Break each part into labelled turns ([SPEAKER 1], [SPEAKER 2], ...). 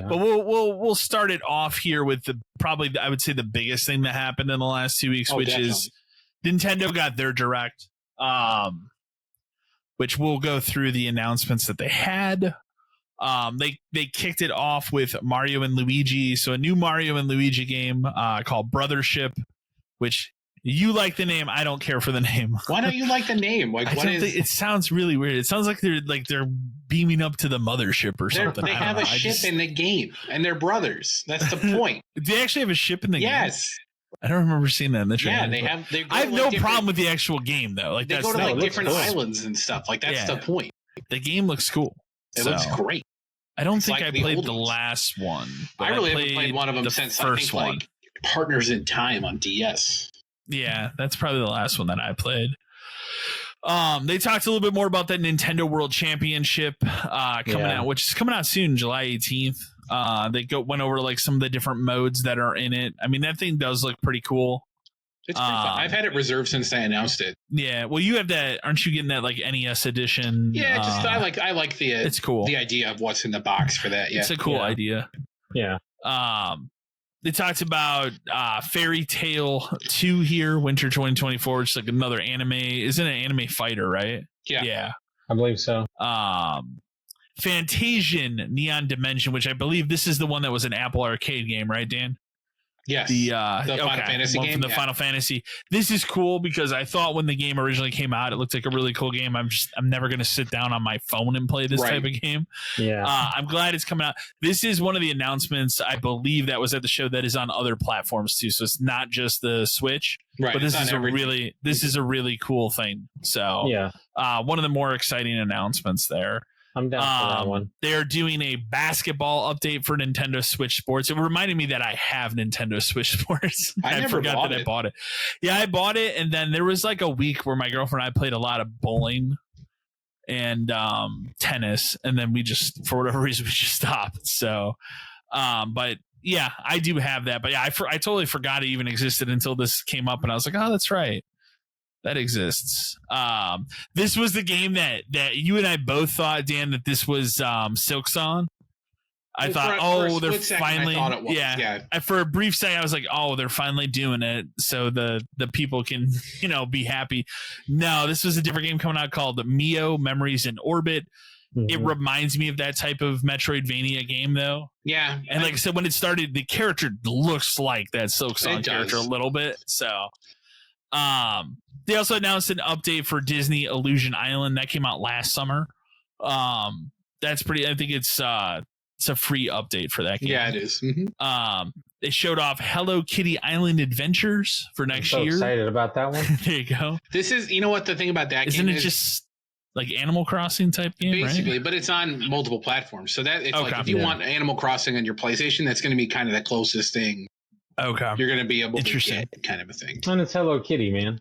[SPEAKER 1] But we'll start it off here with probably I would say the biggest thing that happened in the last 2 weeks, which definitely is Nintendo got their Direct, which we'll go through the announcements that they had. They kicked it off with Mario and Luigi, so a new Mario and Luigi game called Brothership, which you like the name. I don't care for the name.
[SPEAKER 2] Why don't you like the name? Like,
[SPEAKER 1] it sounds really weird. It sounds like they're beaming up to the mothership or something.
[SPEAKER 2] They have a ship in the game, and they're brothers. That's the point.
[SPEAKER 1] They actually have a ship in the game.
[SPEAKER 2] Yes.
[SPEAKER 1] I don't remember seeing that in the trailer.
[SPEAKER 2] Yeah,
[SPEAKER 1] I have no problem with the actual game though. Like
[SPEAKER 2] they go to like different islands and stuff. Like that's the point.
[SPEAKER 1] The game looks cool.
[SPEAKER 2] It looks great.
[SPEAKER 1] I don't think I played the last one.
[SPEAKER 2] I really haven't played one of them since I think like Partners in Time on DS.
[SPEAKER 1] Yeah, that's probably the last one that I played. They talked a little bit more about that Nintendo World Championship coming out, which is coming out soon, July 18th. They went over like some of the different modes that are in it. I mean, that thing does look pretty cool.
[SPEAKER 2] It's pretty fun. I've had it reserved since they announced it.
[SPEAKER 1] Yeah, well, you have that. Aren't you getting that like NES edition?
[SPEAKER 2] Yeah, just I like the
[SPEAKER 1] it's cool.
[SPEAKER 2] The idea of what's in the box for that. Yeah,
[SPEAKER 1] it's a cool idea.
[SPEAKER 3] Yeah.
[SPEAKER 1] They talked about Fairy Tail 2 here, Winter 2024, which is like another anime. Isn't it an anime fighter, right?
[SPEAKER 2] Yeah.
[SPEAKER 3] I believe so.
[SPEAKER 1] Fantasian Neon Dimension, which I believe this is the one that was an Apple Arcade game, right, Dan?
[SPEAKER 2] Yes.
[SPEAKER 1] The
[SPEAKER 2] Final Fantasy game
[SPEAKER 1] from the Final Fantasy. This is cool because I thought when the game originally came out, it looked like a really cool game. I'm never going to sit down on my phone and play this type of game.
[SPEAKER 3] Yeah.
[SPEAKER 1] I'm glad it's coming out. This is one of the announcements I believe that was at the show that is on other platforms too. So it's not just the Switch,
[SPEAKER 2] right?
[SPEAKER 1] But this is a really cool thing. So one of the more exciting announcements there.
[SPEAKER 3] I'm down for that one.
[SPEAKER 1] They're doing a basketball update for Nintendo Switch Sports. It reminded me that I have Nintendo Switch Sports. I forgot that I bought it. Yeah, I bought it, and then there was like a week where my girlfriend and I played a lot of bowling and tennis, and then we just, for whatever reason, we just stopped. So, but yeah, I do have that. But yeah, I totally forgot it even existed until this came up, and I was like, oh, that's right. That exists. This was the game that you and I both thought, Dan, that this was Silksong. I thought, they're finally. For a brief second, I was like, oh, they're finally doing it, so the people can be happy. No, this was a different game coming out called Mio Memories in Orbit. Mm-hmm. It reminds me of that type of Metroidvania game, though.
[SPEAKER 2] Yeah,
[SPEAKER 1] and like I said, when it started, the character looks like that Silksong character a little bit. So, they also announced an update for Disney Illusion Island that came out last summer. That's pretty. I think it's a free update for that game.
[SPEAKER 2] Yeah, it is. Mm-hmm.
[SPEAKER 1] They showed off Hello Kitty Island Adventures for next year.
[SPEAKER 3] Excited about that one.
[SPEAKER 1] There you go.
[SPEAKER 2] This is, what the thing about that
[SPEAKER 1] Isn't
[SPEAKER 2] game
[SPEAKER 1] is? Isn't it just like Animal Crossing type game?
[SPEAKER 2] Basically,
[SPEAKER 1] right?
[SPEAKER 2] But it's on multiple platforms. So that it's like if you want Animal Crossing on your PlayStation, that's going to be kind of the closest thing.
[SPEAKER 1] Okay.
[SPEAKER 2] You're going to be able to get kind of a thing.
[SPEAKER 3] And it's Hello Kitty, man.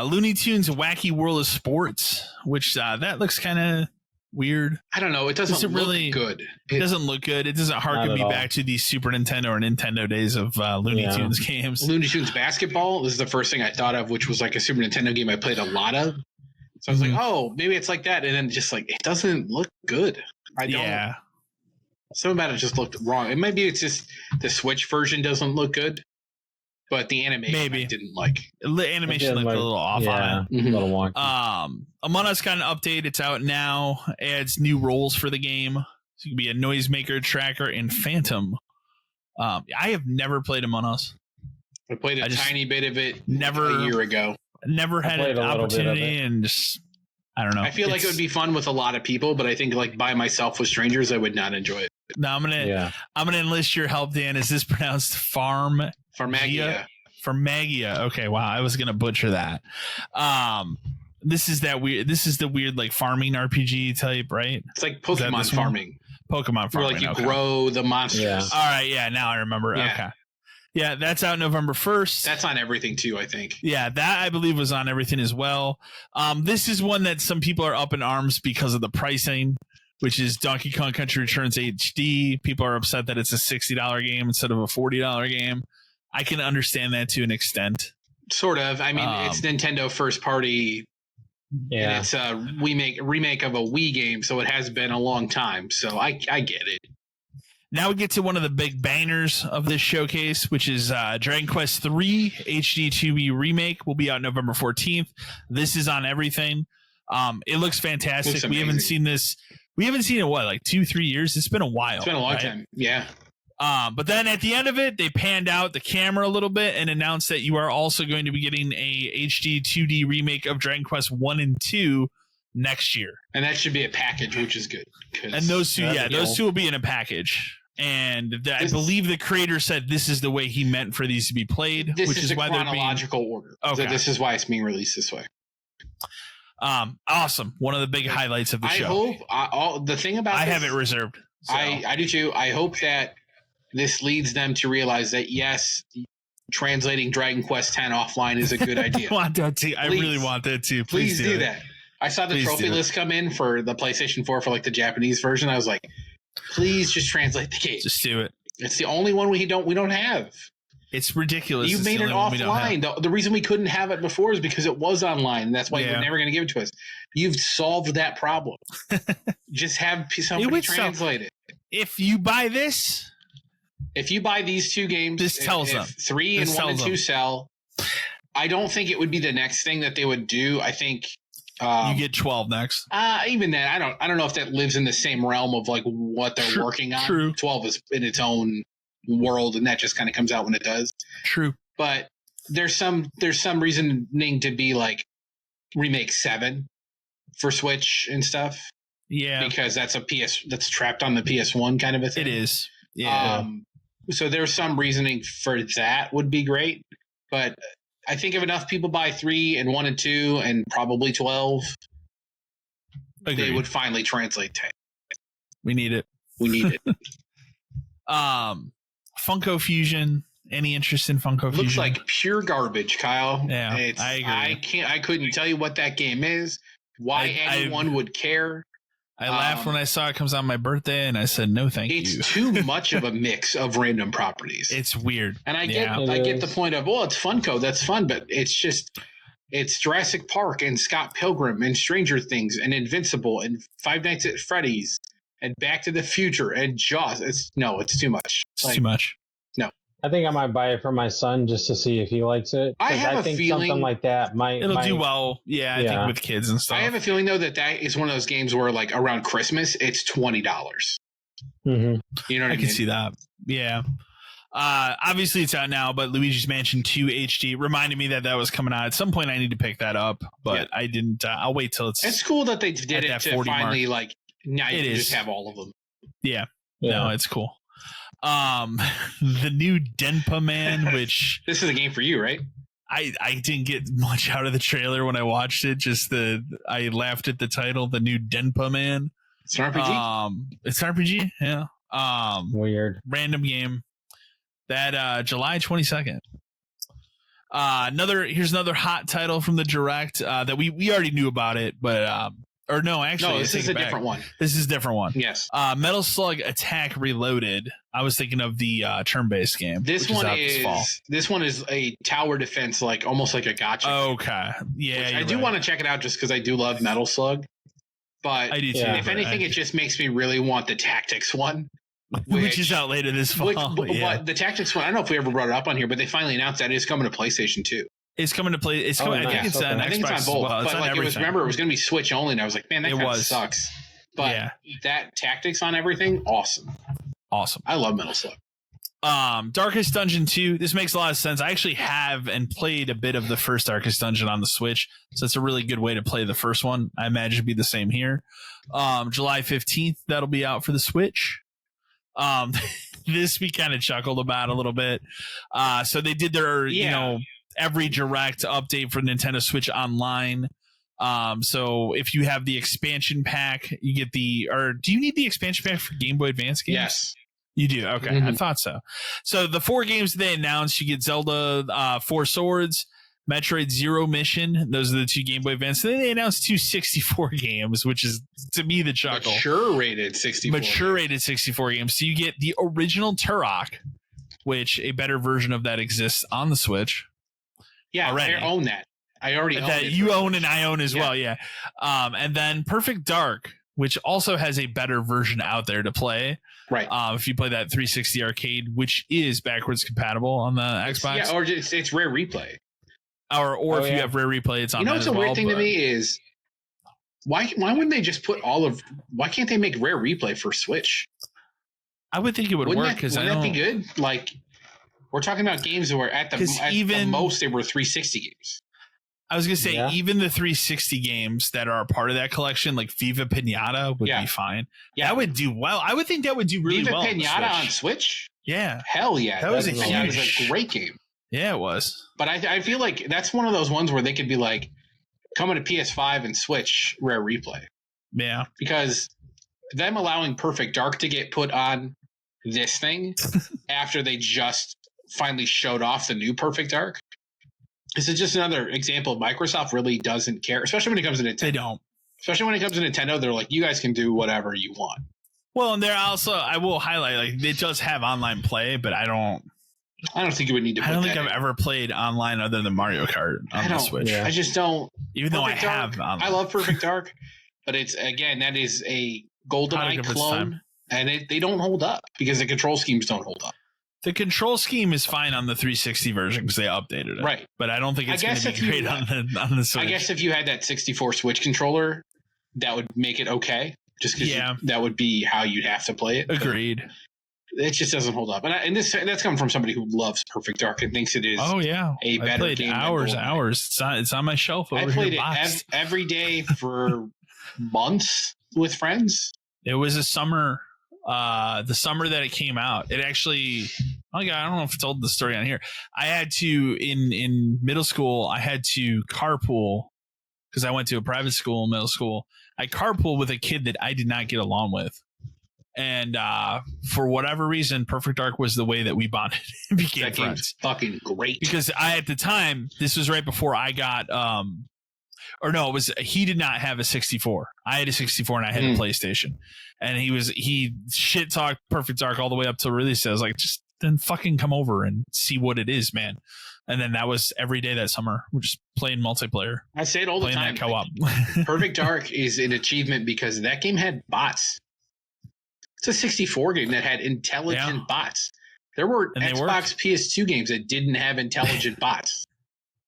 [SPEAKER 1] Looney Tunes Wacky World of Sports, which that looks kind of weird.
[SPEAKER 2] I don't know. It doesn't look good.
[SPEAKER 1] It doesn't look good. It doesn't harken me back to the Super Nintendo or Nintendo days of Looney Tunes games.
[SPEAKER 2] Looney Tunes Basketball is the first thing I thought of, which was like a Super Nintendo game I played a lot of. So I was like, oh, maybe it's like that. And then just like, it doesn't look good.
[SPEAKER 1] Yeah.
[SPEAKER 2] Something about it just looked wrong. And maybe it's just the Switch version doesn't look good, but the animation I didn't like.
[SPEAKER 1] The animation looked a little off on it.
[SPEAKER 3] Mm-hmm. A little wonky.
[SPEAKER 1] Among Us got an update. It's out now. Adds new roles for the game. So you can be a noisemaker, tracker, and phantom. I have never played Among Us.
[SPEAKER 2] I played a tiny bit of it a year ago.
[SPEAKER 1] Never had an opportunity, and just I don't know.
[SPEAKER 2] I feel like it would be fun with a lot of people, but I think like by myself with strangers, I would not enjoy it.
[SPEAKER 1] No, I'm gonna enlist your help, Dan. Is this pronounced
[SPEAKER 2] Farmagia?
[SPEAKER 1] Farmagia. Okay, wow. I was gonna butcher that. This is the weird like farming RPG type, right?
[SPEAKER 2] It's like Pokemon farming.
[SPEAKER 1] Pokemon farming.
[SPEAKER 2] Where like you grow the monsters.
[SPEAKER 1] Yeah. All right, yeah. Now I remember. Yeah. Okay. Yeah, that's out November 1st.
[SPEAKER 2] That's on everything too, I think.
[SPEAKER 1] Yeah, that I believe was on everything as well. This is one that some people are up in arms because of the pricing, which is Donkey Kong Country Returns HD. People are upset that it's a $60 game instead of a $40 game. I can understand that to an extent.
[SPEAKER 2] Sort of. I mean, it's Nintendo first party. Yeah. And it's a remake of a Wii game, so it has been a long time. So I get it.
[SPEAKER 1] Now we get to one of the big bangers of this showcase, which is Dragon Quest III HD 2B Remake. Will be out November 14th. This is on everything. It looks fantastic. We haven't seen this. We haven't seen it, what, like 2-3 years? It's been a while.
[SPEAKER 2] It's been a long time. Yeah.
[SPEAKER 1] But then at the end of it, they panned out the camera a little bit and announced that you are also going to be getting a HD 2D remake of Dragon Quest 1 and 2 next year.
[SPEAKER 2] And that should be a package, which is good.
[SPEAKER 1] And those two will be in a package. And I believe the creator said this is the way he meant for these to be played.
[SPEAKER 2] Which is why chronological order. Okay. So this is why it's being released this way.
[SPEAKER 1] Awesome. One of the big highlights of the show.
[SPEAKER 2] I hope the thing about
[SPEAKER 1] I have it reserved. So.
[SPEAKER 2] I do too. I hope that this leads them to realize that yes, translating Dragon Quest X offline is a good idea.
[SPEAKER 1] I want that too. I really want that too.
[SPEAKER 2] Please do that. I saw the trophy list come in for the PlayStation 4 for like the Japanese version. I was like, please just translate the game.
[SPEAKER 1] Just do it.
[SPEAKER 2] It's the only one we don't have.
[SPEAKER 1] It's ridiculous.
[SPEAKER 2] You made it offline. The reason we couldn't have it before is because it was online. And that's why you're never going to give it to us. You've solved that problem. Just have somebody translate it.
[SPEAKER 1] If you buy this,
[SPEAKER 2] if you buy these two games,
[SPEAKER 1] this tells them
[SPEAKER 2] 3 and 1 and 2 sell. I don't think it would be the next thing that they would do. I think
[SPEAKER 1] you get 12 next.
[SPEAKER 2] Even then, I don't know if that lives in the same realm of like what they're working on.
[SPEAKER 1] True.
[SPEAKER 2] 12 is in its own world, and that just kind of comes out when it does.
[SPEAKER 1] True.
[SPEAKER 2] But there's some reasoning to be like remake 7 for Switch and stuff.
[SPEAKER 1] Yeah.
[SPEAKER 2] Because that's that's trapped on the PS1 kind of a thing.
[SPEAKER 1] It is. Yeah.
[SPEAKER 2] So there's some reasoning for that would be great, but I think if enough people buy 3 and 1 and 2 and probably 12, they would finally translate 10.
[SPEAKER 1] We need it.
[SPEAKER 2] We need it.
[SPEAKER 1] Funko Fusion. Any interest in Funko Fusion?
[SPEAKER 2] Looks like pure garbage, Kyle.
[SPEAKER 1] Yeah, I agree.
[SPEAKER 2] I couldn't tell you what that game is. Why anyone would care.
[SPEAKER 1] I laughed when I saw it comes on my birthday, and I said, no, thank you.
[SPEAKER 2] It's too much of a mix of random properties.
[SPEAKER 1] It's weird.
[SPEAKER 2] And I get the point of, well, it's Funko. That's fun. But it's Jurassic Park and Scott Pilgrim and Stranger Things and Invincible and Five Nights at Freddy's and Back to the Future and Jaws. It's too much.
[SPEAKER 1] It's too much.
[SPEAKER 2] No.
[SPEAKER 3] I think I might buy it for my son just to see if he likes it.
[SPEAKER 2] I think
[SPEAKER 3] something like that might
[SPEAKER 1] do well. Yeah, I think with kids and stuff.
[SPEAKER 2] I have a feeling though that is one of those games where like around Christmas it's $20.
[SPEAKER 3] Mm-hmm.
[SPEAKER 2] You know what I mean?
[SPEAKER 1] I can see that. Yeah. Obviously it's out now, but Luigi's Mansion 2 HD reminded me that was coming out. At some point I need to pick that up, but I didn't. I'll wait till
[SPEAKER 2] it's cool that they did it to finally mark. Like now you can just have all of them.
[SPEAKER 1] Yeah. No, it's cool. The new Denpa Man, which
[SPEAKER 2] this is a game for you, right?
[SPEAKER 1] I didn't get much out of the trailer when I watched it. Just I laughed at the title, the new Denpa Man.
[SPEAKER 2] It's an RPG.
[SPEAKER 1] It's an RPG. Yeah.
[SPEAKER 3] Weird.
[SPEAKER 1] Random game. That July 22nd. Here's another hot title from the Direct that we already knew about it, but or no, actually,
[SPEAKER 2] no, this is a different one.
[SPEAKER 1] This is a different one.
[SPEAKER 2] Yes.
[SPEAKER 1] Metal Slug Attack Reloaded. I was thinking of the turn-based game.
[SPEAKER 2] This one is a tower defense, like almost like a gotcha.
[SPEAKER 1] Okay. Yeah.
[SPEAKER 2] I do want to check it out just because I do love Metal Slug. But
[SPEAKER 1] I do too.
[SPEAKER 2] If anything, it just makes me really want the Tactics one.
[SPEAKER 1] Which is out later this fall.
[SPEAKER 2] But the Tactics one, I don't know if we ever brought it up on here, but they finally announced that it's coming to PlayStation 2.
[SPEAKER 1] It's coming to play. It's coming.
[SPEAKER 3] Nice.
[SPEAKER 1] I think it's on.
[SPEAKER 2] I think
[SPEAKER 1] Xbox
[SPEAKER 2] it's on both.
[SPEAKER 1] Well.
[SPEAKER 2] But like it was going to be Switch only, and I was like, man, that kind of sucks. But that Tactics on everything, awesome. I love Metal Slug.
[SPEAKER 1] Darkest Dungeon 2. This makes a lot of sense. I actually have and played a bit of the first Darkest Dungeon on the Switch, so it's a really good way to play the first one. I imagine it'd be the same here. July 15th, that'll be out for the Switch. This we kind of chuckled about a little bit. So they did their, every Direct update for Nintendo Switch Online. So if you have the expansion pack, you get do you need the expansion pack for Game Boy Advance games?
[SPEAKER 2] Yes.
[SPEAKER 1] You do? Okay. Mm-hmm. I thought so. So the 4 games they announced, you get Zelda 4 Swords, Metroid Zero Mission. Those are the 2 Game Boy Advance. And then they announced 2 64 games, which is, to me, the chuckle.
[SPEAKER 2] Mature rated
[SPEAKER 1] 64 games. So you get the original Turok, which a better version of that exists on the Switch.
[SPEAKER 2] Yeah, already. I own that. I already own
[SPEAKER 1] that.
[SPEAKER 2] It.
[SPEAKER 1] You own and I own as well, yeah. And then Perfect Dark, which also has a better version out there to play.
[SPEAKER 2] Right.
[SPEAKER 1] If you play that 360 arcade, which is backwards compatible on the Xbox.
[SPEAKER 2] Yeah, or it's Rare Replay.
[SPEAKER 1] Or if you have Rare Replay, it's on.
[SPEAKER 2] You know what's a weird thing to me is why wouldn't they just put why can't they make Rare Replay for Switch?
[SPEAKER 1] I would think it would work because
[SPEAKER 2] wouldn't that be good? Like, we're talking about games where at the most they were 360 games.
[SPEAKER 1] I was gonna say even the 360 games that are a part of that collection, like Viva Pinata, would be fine. Yeah, that would do well. I would think that would do really well.
[SPEAKER 2] Viva Pinata on Switch?
[SPEAKER 1] Yeah,
[SPEAKER 2] hell yeah,
[SPEAKER 1] that was a
[SPEAKER 2] great game.
[SPEAKER 1] Yeah, it was.
[SPEAKER 2] But I feel like that's one of those ones where they could be like coming to PS5 and Switch Rare Replay.
[SPEAKER 1] Yeah,
[SPEAKER 2] because them allowing Perfect Dark to get put on this thing after they just finally showed off the new Perfect Dark. This is just another example of Microsoft really doesn't care, especially when it comes to Nintendo.
[SPEAKER 1] They don't.
[SPEAKER 2] Especially when it comes to Nintendo, they're like, you guys can do whatever you want.
[SPEAKER 1] Well, and they're also, I will highlight, like, it does have online play, but I don't
[SPEAKER 2] think you would need to.
[SPEAKER 1] I don't think I've ever played online other than Mario Kart on the Switch.
[SPEAKER 2] I just don't.
[SPEAKER 1] Even though I have
[SPEAKER 2] online. I love Perfect Dark, but it's, again, that is a GoldenEye clone, and they don't hold up because the control schemes don't hold up.
[SPEAKER 1] The control scheme is fine on the 360 version because they updated it.
[SPEAKER 2] Right.
[SPEAKER 1] But I don't think it's going to be great on the Switch.
[SPEAKER 2] I guess if you had that 64 Switch controller, that would make it okay. Just because that would be how you'd have to play it.
[SPEAKER 1] Agreed.
[SPEAKER 2] It just doesn't hold up. And that's coming from somebody who loves Perfect Dark and thinks it is a better
[SPEAKER 1] played
[SPEAKER 2] game.
[SPEAKER 1] Hours. It's on my shelf over here. I played
[SPEAKER 2] it every day for months with friends.
[SPEAKER 1] It was a summer. The summer that it came out, it actually, I don't know if I told the story on here. I had to, in middle school, I had to carpool because I went to a private school in middle school. I carpooled with a kid that I did not get along with. And for whatever reason, Perfect Dark was the way that we bonded and became friends.
[SPEAKER 2] Fucking great.
[SPEAKER 1] Because at the time, this was right before I got, he did not have a 64. I had a 64 and I had a PlayStation. And he shit talked Perfect Dark all the way up till release. I was like, just then fucking come over and see what it is, man. And then that was every day that summer. We're just playing multiplayer.
[SPEAKER 2] I say it all the time.
[SPEAKER 1] That co-op.
[SPEAKER 2] Perfect Dark is an achievement because that game had bots. It's a 64 game that had intelligent bots. There were Xbox PS2 games that didn't have intelligent bots.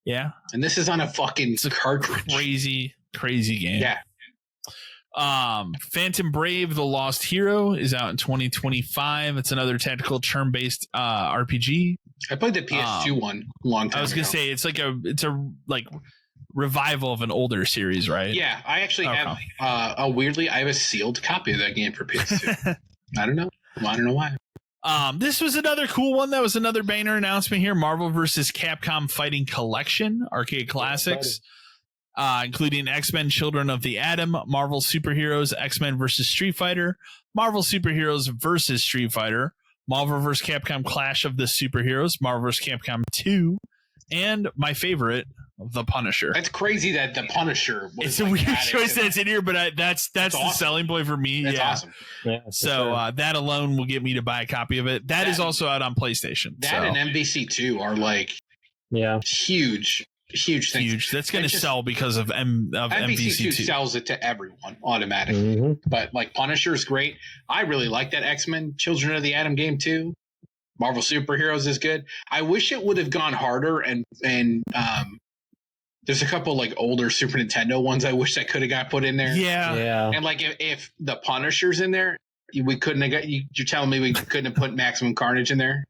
[SPEAKER 1] Yeah.
[SPEAKER 2] And this is on a fucking cartridge.
[SPEAKER 1] Crazy game.
[SPEAKER 2] Yeah.
[SPEAKER 1] Phantom Brave: The Lost Hero is out in 2025. It's another tactical turn-based RPG.
[SPEAKER 2] I played the PS2 one a long time ago.
[SPEAKER 1] I was gonna say it's a revival of an older series, right?
[SPEAKER 2] Yeah, I actually have I have a sealed copy of that game for PS2. I don't know why.
[SPEAKER 1] This was another cool one. That was another banner announcement here. Marvel vs. Capcom Fighting Collection, arcade classics. Including X-Men Children of the Atom, Marvel Superheroes, X-Men vs. Street Fighter, Marvel Superheroes vs. Street Fighter, Marvel vs. Capcom Clash of the Superheroes, Marvel vs. Capcom 2, and my favorite, The Punisher.
[SPEAKER 2] That's crazy that The Punisher was
[SPEAKER 1] it's a weird choice that's in here, but that's awesome. The selling point for me.
[SPEAKER 2] That's awesome.
[SPEAKER 3] Yeah,
[SPEAKER 1] so that alone will get me to buy a copy of it. That is also out on PlayStation.
[SPEAKER 2] That and MVC2 are like huge things.
[SPEAKER 1] Huge. That's going to sell because of MVC2
[SPEAKER 2] sells it to everyone automatically. But like Punisher is great. I really like that X-Men Children of the Atom game too. Marvel Superheroes is good. I wish it would have gone harder and there's a couple like older Super Nintendo ones I wish that could have got put in there.
[SPEAKER 1] Yeah.
[SPEAKER 2] And like if the Punisher's in there, we couldn't have got you're telling me we couldn't have put Maximum Carnage in there?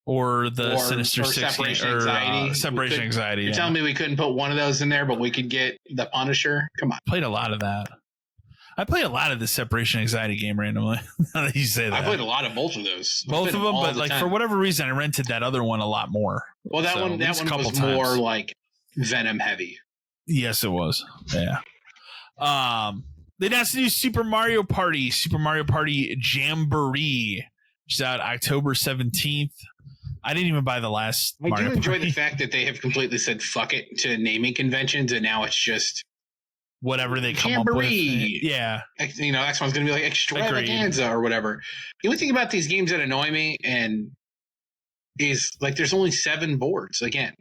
[SPEAKER 1] Or Sinister Six
[SPEAKER 2] Separation Anxiety.
[SPEAKER 1] Separation Anxiety.
[SPEAKER 2] You're telling me we couldn't put one of those in there, but we could get the Punisher? Come on.
[SPEAKER 1] Played a lot of that. I play a lot of the Separation Anxiety game randomly. Now that you say that.
[SPEAKER 2] I played a lot of both of those.
[SPEAKER 1] Both of them, but like for whatever reason, I rented that other one a lot more.
[SPEAKER 2] Well, that one was more like Venom heavy.
[SPEAKER 1] Yes, it was. Yeah. They announced the new Super Mario Party Jamboree, which is out October 17th. I didn't even buy the last Mario
[SPEAKER 2] do enjoy
[SPEAKER 1] Party.
[SPEAKER 2] The fact that they have completely said fuck it to naming conventions, and now it's just
[SPEAKER 1] whatever they come up with. Yeah.
[SPEAKER 2] You know, next one's going to be like Extravaganza or whatever. The only thing about these games that annoy me is like there's only 7 boards again.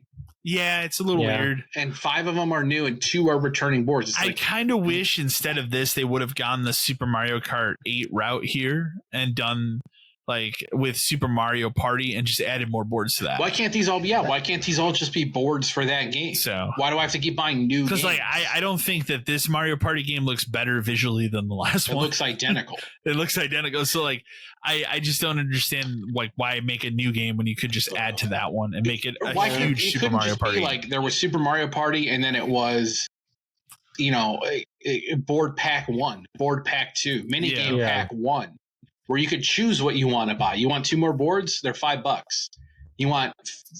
[SPEAKER 1] Yeah, it's a little weird.
[SPEAKER 2] And 5 of them are new and 2 are returning boards.
[SPEAKER 1] I kind of wish instead of this, they would have gone the Super Mario Kart 8 route here and done like with Super Mario Party and just added more boards to that.
[SPEAKER 2] Why can't these all just be boards for that game?
[SPEAKER 1] So
[SPEAKER 2] why do I have to keep buying new games?
[SPEAKER 1] Because like I don't think that this Mario Party game looks better visually than the last one.
[SPEAKER 2] It looks identical.
[SPEAKER 1] It looks identical. So like I just don't understand like why make a new game when you could just add to that one and make it a huge Super Mario Party.
[SPEAKER 2] Like there was Super Mario Party and then it was board pack 1, board pack 2, mini game pack 1. Where you could choose what you want to buy. You want 2 more boards? They're $5. You want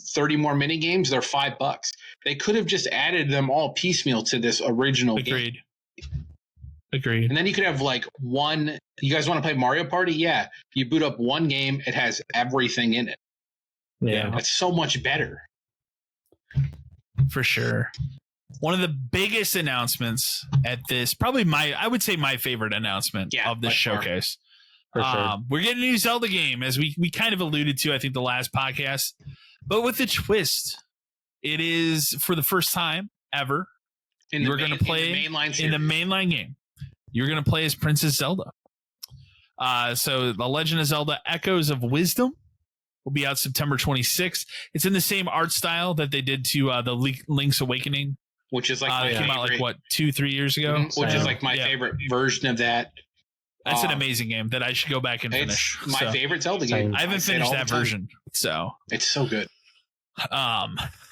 [SPEAKER 2] 30 more mini games? They're $5. They could have just added them all piecemeal to this original game.
[SPEAKER 1] Agreed.
[SPEAKER 2] And then you could have like one. You guys want to play Mario Party? Yeah. You boot up one game. It has everything in it.
[SPEAKER 3] Yeah.
[SPEAKER 2] It's so much better.
[SPEAKER 1] For sure. One of the biggest announcements at this, probably I would say my favorite announcement of this showcase.
[SPEAKER 3] Sure.
[SPEAKER 1] We're getting a new Zelda game, as we kind of alluded to, I think, the last podcast. But with a twist, it is for the first time ever. You're going to play in the mainline game. You're going to play as Princess Zelda. So The Legend of Zelda Echoes of Wisdom will be out September 26th. It's in the same art style that they did to the Link's Awakening.
[SPEAKER 2] Which is like
[SPEAKER 1] came out like, 2-3 years ago?
[SPEAKER 2] Mm-hmm. Which is like my favorite version of that.
[SPEAKER 1] That's an amazing game that I should go back and finish.
[SPEAKER 2] It's my favorite Zelda game.
[SPEAKER 1] I haven't finished that version, so
[SPEAKER 2] it's so good.
[SPEAKER 1] I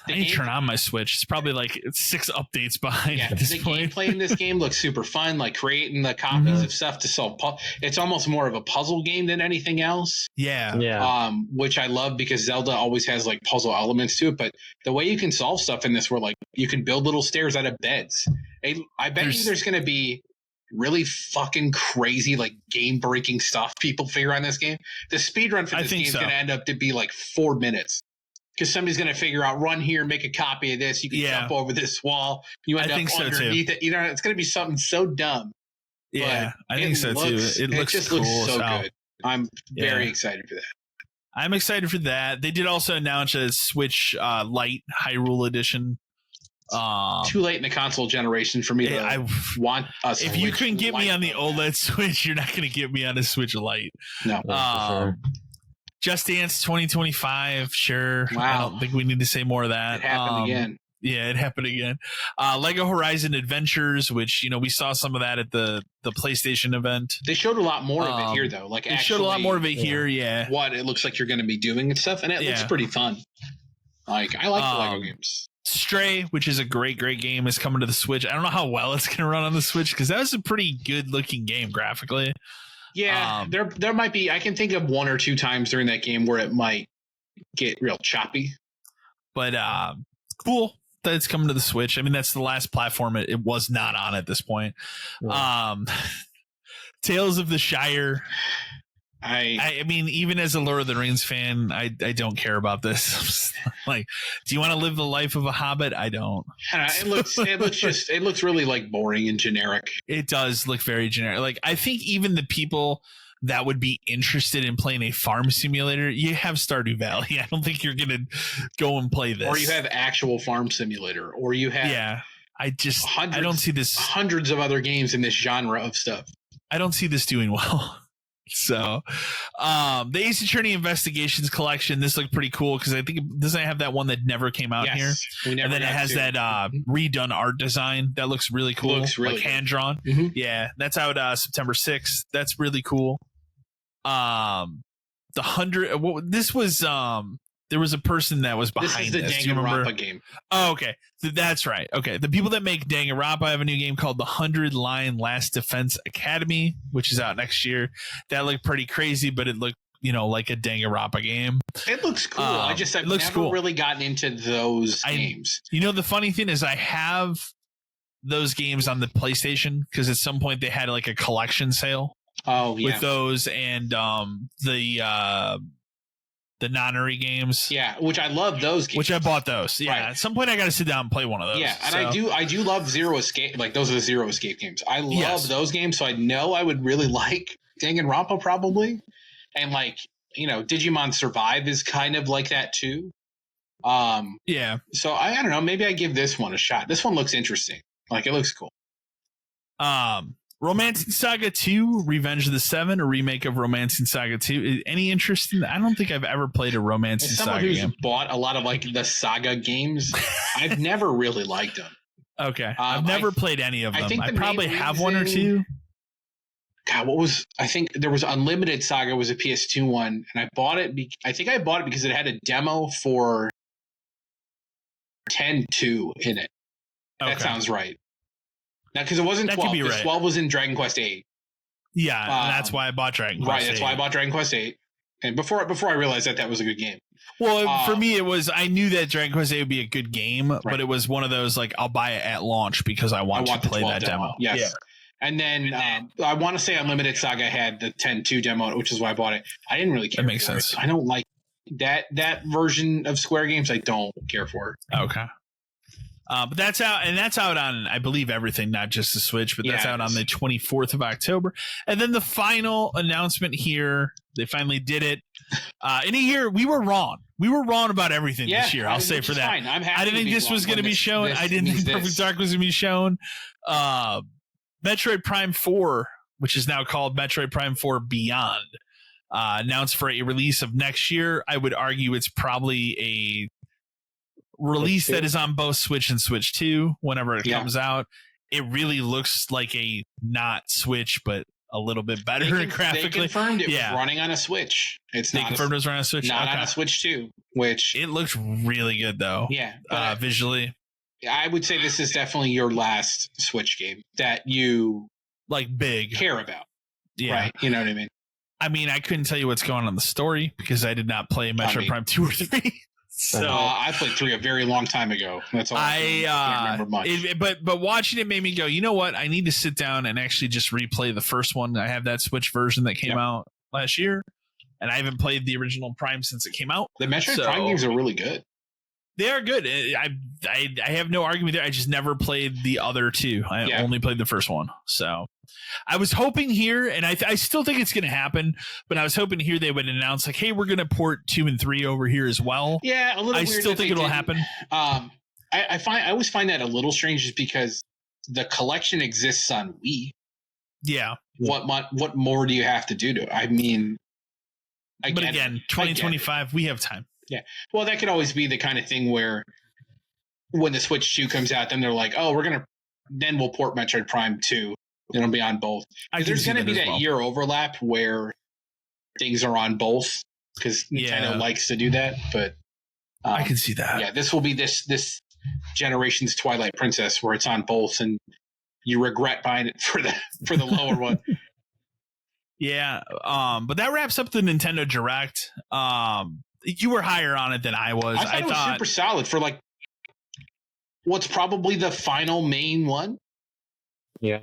[SPEAKER 1] need to turn on my Switch. It's probably like 6 updates behind at this point.
[SPEAKER 2] Gameplay in this game looks super fun, like creating the copies of stuff to solve. It's almost more of a puzzle game than anything else.
[SPEAKER 1] Yeah.
[SPEAKER 2] Which I love because Zelda always has like puzzle elements to it. But the way you can solve stuff in this, where like you can build little stairs out of beds. I bet you there's going to be really fucking crazy, like game breaking stuff people figure out in this game. The speedrun for this game is going to end up to be like 4 minutes. Because somebody's going to figure out, run here, make a copy of this. You can jump over this wall. You end up underneath it. You know, it's going to be something so dumb.
[SPEAKER 1] Yeah, I think so too. It looks cool.
[SPEAKER 2] Looks so good. I'm very excited for that.
[SPEAKER 1] I'm excited for that. They did also announce a Switch Lite Hyrule Edition.
[SPEAKER 2] Too late in the console generation for me to want a Switch.
[SPEAKER 1] If you couldn't get me on the OLED Switch, you're not going to get me on a Switch Lite.
[SPEAKER 2] No, for sure.
[SPEAKER 1] Just Dance 2025, sure.
[SPEAKER 2] Wow.
[SPEAKER 1] I don't think we need to say more of that.
[SPEAKER 2] It happened again.
[SPEAKER 1] Yeah, it happened again. Lego Horizon Adventures, which we saw some of that at the PlayStation event.
[SPEAKER 2] They showed a lot more of it here, though. Like
[SPEAKER 1] they showed a lot more of it here. Yeah,
[SPEAKER 2] what it looks like you're going to be doing and stuff, and it looks pretty fun. Like I like the Lego games.
[SPEAKER 1] Stray, which is a great game, is coming to the Switch. I don't know how well it's going to run on the Switch because that was a pretty good looking game graphically.
[SPEAKER 2] Yeah, there might be. I can think of 1 or 2 times during that game where it might get real choppy.
[SPEAKER 1] But cool that it's coming to the Switch. I mean, that's the last platform it was not on at this point. Yeah. Tales of the Shire. I mean, even as a Lord of the Rings fan, I don't care about this. Like, do you want to live the life of a hobbit? I don't.
[SPEAKER 2] It looks really like boring and generic.
[SPEAKER 1] It does look very generic. Like, I think even the people that would be interested in playing a farm simulator, you have Stardew Valley. I don't think you're gonna go and play this.
[SPEAKER 2] Or you have actual farm simulator, or you have
[SPEAKER 1] I don't see this.
[SPEAKER 2] Hundreds of other games in this genre of stuff.
[SPEAKER 1] I don't see this doing well. So, the Ace Attorney Investigations collection. This looked pretty cool because I think doesn't have that one that never came out here, and then it has that redone art design that looks really cool, like hand drawn. Mm-hmm. Yeah, that's out September 6th. That's really cool. The 100. This was there was a person that was behind this.
[SPEAKER 2] This is the Danganronpa game.
[SPEAKER 1] Oh, okay. That's right. Okay. The people that make Danganronpa have a new game called the 100 Line Last Defense Academy, which is out next year. That looked pretty crazy, but it looked, like a Danganronpa game.
[SPEAKER 2] It looks cool. I've never really gotten into those games.
[SPEAKER 1] The funny thing is I have those games on the PlayStation because at some point they had like a collection sale.
[SPEAKER 2] Oh, yeah.
[SPEAKER 1] With those and the Nonary games.
[SPEAKER 2] Yeah, which I love those games.
[SPEAKER 1] Which I bought those. Yeah, At some point I got to sit down and play one of those.
[SPEAKER 2] Yeah, and I do love Zero Escape. Like, those are the Zero Escape games. I love those games, so I know I would really like Danganronpa probably. And, Digimon Survive is kind of like that, too.
[SPEAKER 1] Yeah.
[SPEAKER 2] So I don't know. Maybe I give this one a shot. This one looks interesting. Like, it looks cool.
[SPEAKER 1] Romancing Saga 2, Revenge of the Seven, a remake of Romancing Saga 2. Any interest in that? I don't think I've ever played a Romancing Saga game. As someone
[SPEAKER 2] who's bought a lot of like the Saga games, I've never really liked them.
[SPEAKER 1] Okay. I've never played any of them. I probably have one or two.
[SPEAKER 2] God, I think there was Unlimited Saga was a PS2 one, and I bought it. I think I bought it because it had a demo for 10-2 in it. Okay. That sounds right. Now, because it wasn't 12. Right. 12 was in Dragon Quest 8.
[SPEAKER 1] Yeah, and that's why I bought Dragon Quest 8.
[SPEAKER 2] Right, that's why I bought Dragon Quest 8. And before I realized that was a good game.
[SPEAKER 1] Well, for me, I knew that Dragon Quest 8 would be a good game, right. But it was one of those, like, I'll buy it at launch because I want to play that demo.
[SPEAKER 2] Yes. Yeah. And then I want to say Unlimited Saga had the 10-2 demo, which is why I bought it. I didn't really care. That makes sense. I don't like that version of Square games. I don't care for it.
[SPEAKER 1] Okay. But that's out, and that's out on, I believe, everything, not just the Switch, but that's out on the 24th of October. And then the final announcement here, they finally did it. In a year, we were wrong. We were wrong about everything this year. I'll say for that.
[SPEAKER 2] Fine. I'm happy
[SPEAKER 1] I didn't think this was going to be shown. I didn't think Perfect Dark was going to be shown. Metroid Prime 4, which is now called Metroid Prime 4 Beyond, announced for a release of next year. I would argue it's probably a release that is on both Switch and Switch 2 whenever it comes out. It really looks like a not Switch, but a little bit better graphically.
[SPEAKER 2] They confirmed it was running on a Switch.
[SPEAKER 1] They confirmed it was running on a Switch.
[SPEAKER 2] Not on a Switch 2, which
[SPEAKER 1] it looks really good though.
[SPEAKER 2] Yeah,
[SPEAKER 1] visually.
[SPEAKER 2] I would say this is definitely your last Switch game that you care about.
[SPEAKER 1] Yeah,
[SPEAKER 2] right. You know what I mean?
[SPEAKER 1] I mean, I couldn't tell you what's going on in the story because I did not play Metroid Prime 2 or 3. So
[SPEAKER 2] I played 3 a very long time ago. That's all. I can't remember much.
[SPEAKER 1] But watching it made me go, you know what? I need to sit down and actually just replay the first one. I have that Switch version that came out last year, and I haven't played the original Prime since it came out.
[SPEAKER 2] The Metroid Prime games are really good.
[SPEAKER 1] They are good. I have no argument there. I just never played the other two. I only played the first one. So I was hoping here, and I still think it's going to happen, but I was hoping here they would announce like, hey, we're going to port 2 and 3 over here as well.
[SPEAKER 2] Yeah, a little.
[SPEAKER 1] I still think it'll happen.
[SPEAKER 2] I always find that a little strange, just because the collection exists on Wii.
[SPEAKER 1] Yeah.
[SPEAKER 2] What more do you have to do to it? I mean,
[SPEAKER 1] but again, 2025, we have time.
[SPEAKER 2] Yeah. Well, that could always be the kind of thing where when the Switch 2 comes out, then they're like, oh, then we'll port Metroid Prime 2. It'll be on both. There's going to be that year overlap where things are on both because Nintendo likes to do that. But
[SPEAKER 1] I can see that.
[SPEAKER 2] Yeah, this will be this generation's Twilight Princess where it's on both, and you regret buying it for the lower one.
[SPEAKER 1] Yeah. But that wraps up the Nintendo Direct. You were higher on it than I was.
[SPEAKER 2] I thought it was super solid for like what's probably the final main one.
[SPEAKER 3] Yeah.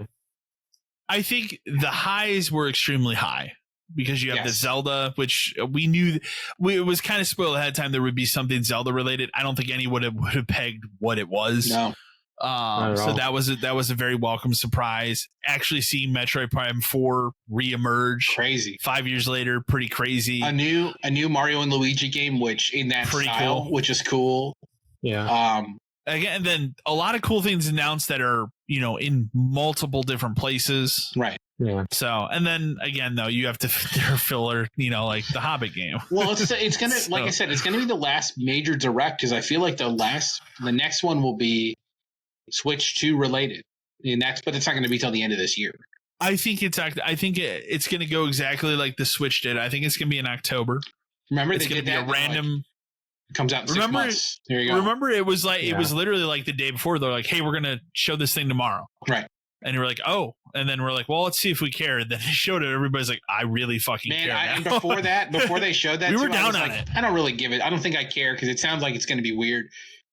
[SPEAKER 1] I think the highs were extremely high because you have the Zelda, which we knew it was kind of spoiled ahead of time. There would be something Zelda related. I don't think anyone would have pegged what it was.
[SPEAKER 2] No.
[SPEAKER 1] So that was a very welcome surprise. Actually seeing Metroid Prime 4 reemerge,
[SPEAKER 2] crazy.
[SPEAKER 1] 5 years later, pretty crazy.
[SPEAKER 2] A new Mario and Luigi game, which in that pretty style, cool. Which is cool.
[SPEAKER 3] Yeah.
[SPEAKER 1] Again, then a lot of cool things announced that are in multiple different places.
[SPEAKER 2] Right.
[SPEAKER 3] Yeah.
[SPEAKER 1] So, and then again, though, you have to filler, like the Hobbit game.
[SPEAKER 2] Well, it's gonna like I said, it's gonna be the last major Direct because I feel like the next one will be Switch 2 related, but it's not going to be till the end of this year.
[SPEAKER 1] I think it's going to go exactly like the Switch did. I think it's going to be in October.
[SPEAKER 2] Remember,
[SPEAKER 1] it's going to be a random.
[SPEAKER 2] Comes out in 6 months. There you go.
[SPEAKER 1] Remember, it was like it was literally like the day before. They're like, "Hey, we're going to show this thing tomorrow."
[SPEAKER 2] Right.
[SPEAKER 1] And you're like, "Oh," and then we're like, "Well, let's see if we care." And then they showed it. Everybody's like, "I really fucking care."
[SPEAKER 2] And before they showed that,
[SPEAKER 1] we were down on it.
[SPEAKER 2] I don't really give it. I don't think I care because it sounds like it's going to be weird.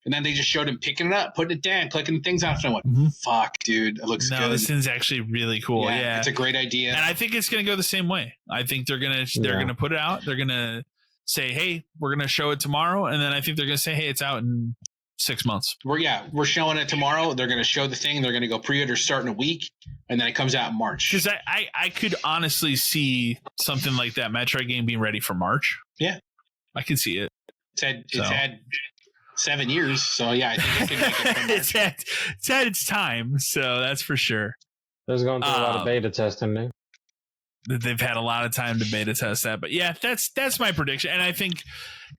[SPEAKER 2] And then they just showed him picking it up, putting it down, clicking things off. And I went, fuck, dude, it looks good. No,
[SPEAKER 1] this thing's actually really cool. Yeah.
[SPEAKER 2] It's a great idea.
[SPEAKER 1] And I think it's going to go the same way. I think they're going to put it out. They're going to say, hey, we're going to show it tomorrow. And then I think they're going to say, hey, it's out in 6 months.
[SPEAKER 2] We're showing it tomorrow. They're going to show the thing. They're going to go pre-order starting a week. And then it comes out in March.
[SPEAKER 1] Because I could honestly see something like that Metroid game being ready for March.
[SPEAKER 2] Yeah.
[SPEAKER 1] I can see it.
[SPEAKER 2] It's had 7 years. So yeah, I think it could make a comeback.
[SPEAKER 1] It's had its time, so that's for sure.
[SPEAKER 3] There's going through a lot of beta testing now.
[SPEAKER 1] They've had a lot of time to beta test that, but yeah, that's my prediction. And I think,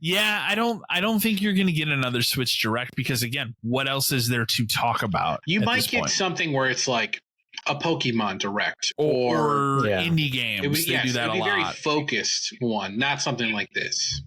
[SPEAKER 1] I don't think you're going to get another Switch Direct because again, what else is there to talk about?
[SPEAKER 2] You might get something where it's like a Pokemon Direct
[SPEAKER 1] or indie games.
[SPEAKER 2] They do that a lot. Very focused one, not something like this.